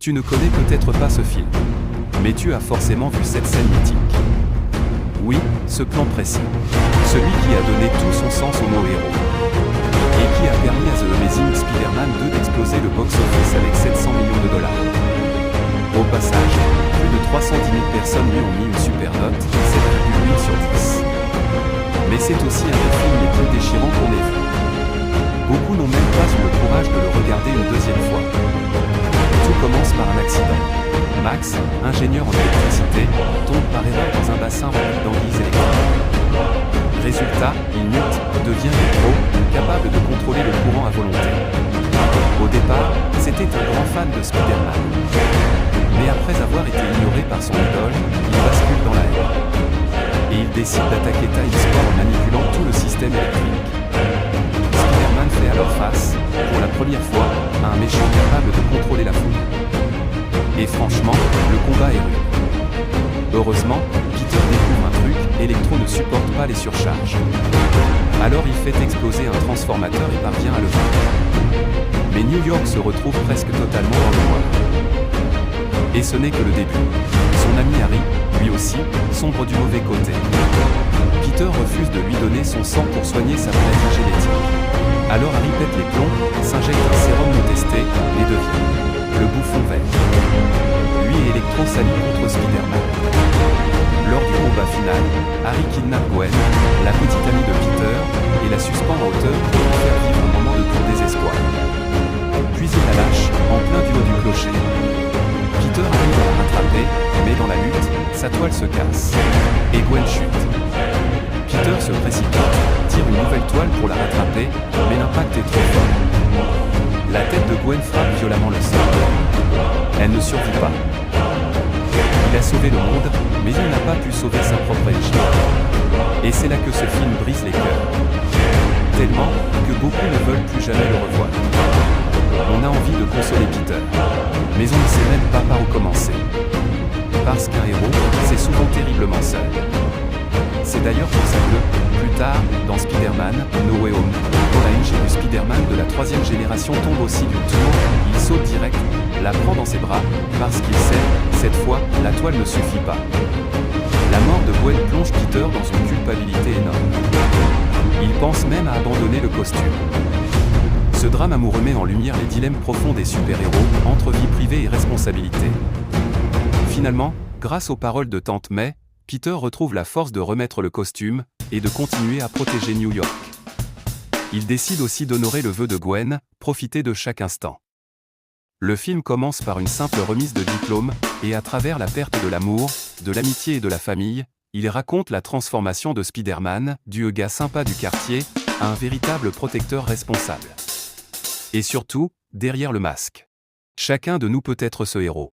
Tu ne connais peut-être pas ce film, mais tu as forcément vu cette scène mythique. Oui, ce plan précis. Celui qui a donné tout son sens au mot héros. Et qui a permis à The Amazing Spider-Man 2 d'exploser le box-office avec 700 millions de dollars. Au passage, plus de 310 000 personnes lui ont mis une super note, 7,8 sur 10. Mais c'est aussi un des films les plus déchirants qu'on ait vu. Beaucoup n'ont même pas eu le courage de le regarder une deuxième fois. Tout commence par un accident. Max, ingénieur en électricité, tombe par erreur dans un bassin rempli d'anguilles électriques. Résultat, il mute, devient électro, capable de contrôler le courant à volonté. Au départ, c'était un grand fan de Spider-Man. Mais après avoir été ignoré par son idole, il bascule dans la haine. Et il décide d'attaquer Times Square en manipulant tout le système électrique. Spider-Man fait alors face, pour la première fois, à un méchant capable de contrôler la foule. Et franchement, le combat est rude. Heureusement, Peter découvre un truc, Electro ne supporte pas les surcharges. Alors il fait exploser un transformateur et parvient à le vaincre. Mais New York se retrouve presque totalement dans le noir. Et ce n'est que le début. Son ami Harry, lui aussi, sombre du mauvais côté. Peter refuse de lui donner son sang pour soigner sa maladie génétique. Alors Harry pète les plombs, s'injecte un sérum non testé, et devient le bouffon vert. Lui et Electro s'allient contre Spider-Man. Lors du combat final, Harry kidnappe Gwen, la petite amie de Peter, et la suspend en hauteur pour lui faire vivre un moment de pur désespoir. Puis il la lâche, en plein du haut du clocher. Peter arrive à la rattraper, mais dans la lutte, sa toile se casse. Et Gwen chute. Peter se précipite, tire une nouvelle toile pour la rattraper, mais l'impact est trop fort. La tête de Gwen frappe violemment le sol. Elle ne survit pas. Il a sauvé le monde, mais il n'a pas pu sauver sa propre échelle. Et c'est là que ce film brise les cœurs. Tellement que beaucoup ne veulent plus jamais le revoir. On a envie de consoler Peter, mais on ne sait même pas par où commencer. Parce qu'un héros, c'est souvent terriblement seul. C'est d'ailleurs pour ça que, plus tard, dans Spider-Man, No Way Home, Orange et du Spider-Man de la 3e génération tombe aussi du tour, il saute direct, la prend dans ses bras, parce qu'il sait, cette fois, la toile ne suffit pas. La mort de Gwen plonge Peter dans une culpabilité énorme. Il pense même à abandonner le costume. Ce drame amoureux met en lumière les dilemmes profonds des super-héros, entre vie privée et responsabilité. Finalement, grâce aux paroles de Tante May, Peter retrouve la force de remettre le costume, et de continuer à protéger New York. Il décide aussi d'honorer le vœu de Gwen, profiter de chaque instant. Le film commence par une simple remise de diplôme, et à travers la perte de l'amour, de l'amitié et de la famille, il raconte la transformation de Spider-Man, du gars sympa du quartier, à un véritable protecteur responsable. Et surtout, derrière le masque. Chacun de nous peut être ce héros.